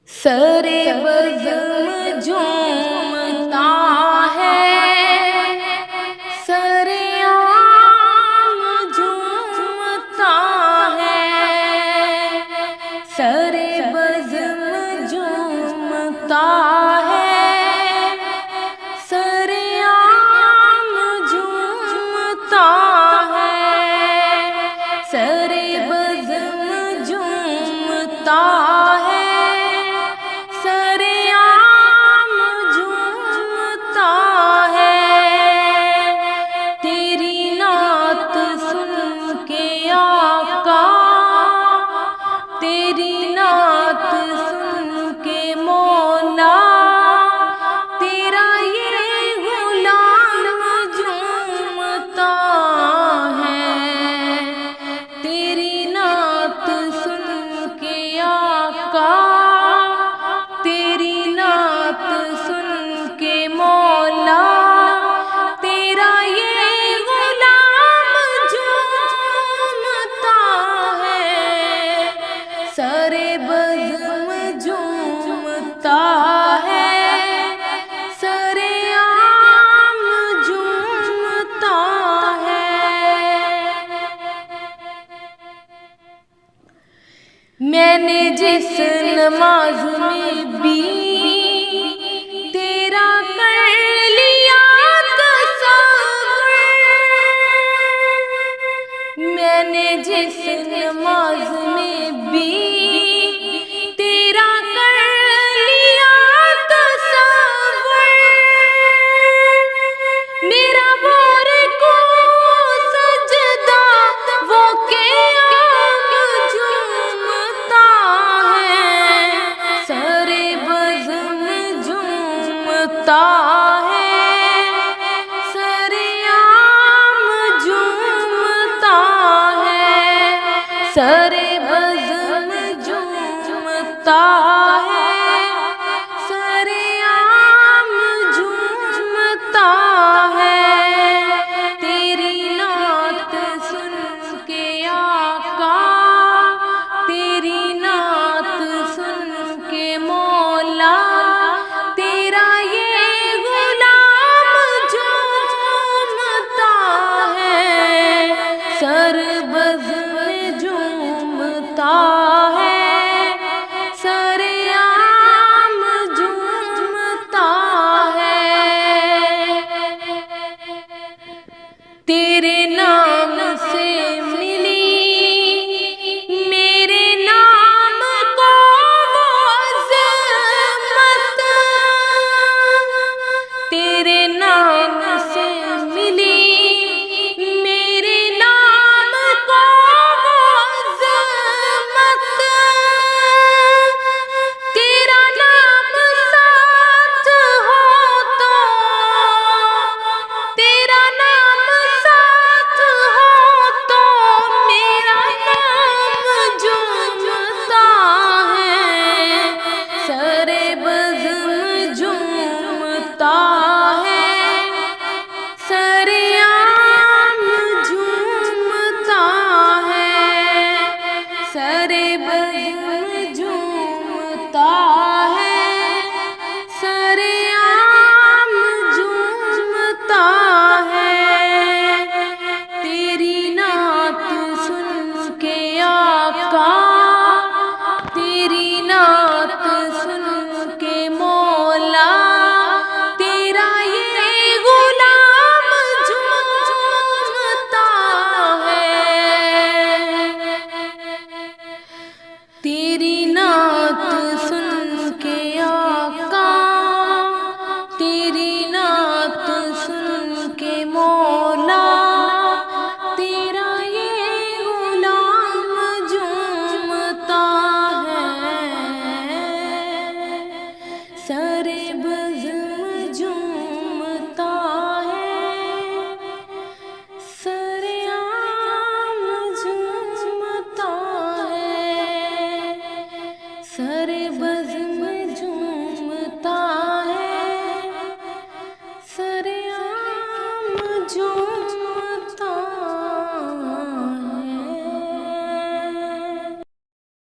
سرے بزم جھومتا ہے، سرے عام جھومتا ہے، سرے بزم جھومتا ہے، سرے عام جھومتا ہے، سرے بزم جھومتا ہے، تیری نعت سن کے مولا تیرا یہ غلام جھومتا ہے، تیری نعت سن کے آقا، تیری نعت سن کے مولا تیرا یہ غلام جھومتا ہے، سرے بزم جھومتا ہے، سرے عام جھومتا ہے۔ میں نے جس نماز میں بھی تیرا کر لیا تصور، میں نے جس نماز میں بھی تیرا کر لیا تصور، میرا وہ رکوع سجدہ وہ قیام جھومتا ہے، سرے بزم جھومتا ہے، سرے عام جھومتا ہے، سرے بزم جھومتا ہے، سرے عام جھومتا ہے، تیری نعت سن کے آقا، تیری نعت سن کے مولا تیرا یہ غلام جھومتا ہے، سر بزم جھومتا ہے، سرے عام جھومتا ہے، تیرے نام سے ملی میرے نام کو عظمت، تیرے نام سے ملی میرے نام کو عظمت، تیرا نام ساتھ ہو تو، تیرا نام ساتھ ہو تو میرا نام جھومتا ہے، سرے بزم جھومتا ہے، سرے عام جھومتا ہے، سرے بزم جھومتا ہے، سرے عام جھومتا ہے، تیری نعت سن کے آقا، تیری نعت سن کے مولا تیرا یہ غلام جھومتا ہے، تیری نعت سن کے آقا، تیری نعت سن کے مولا تیرا یہ غلام جھومتا ہے، سرے بزم جھومتا ہے، سرے عام جھومتا ہے، سرے بزم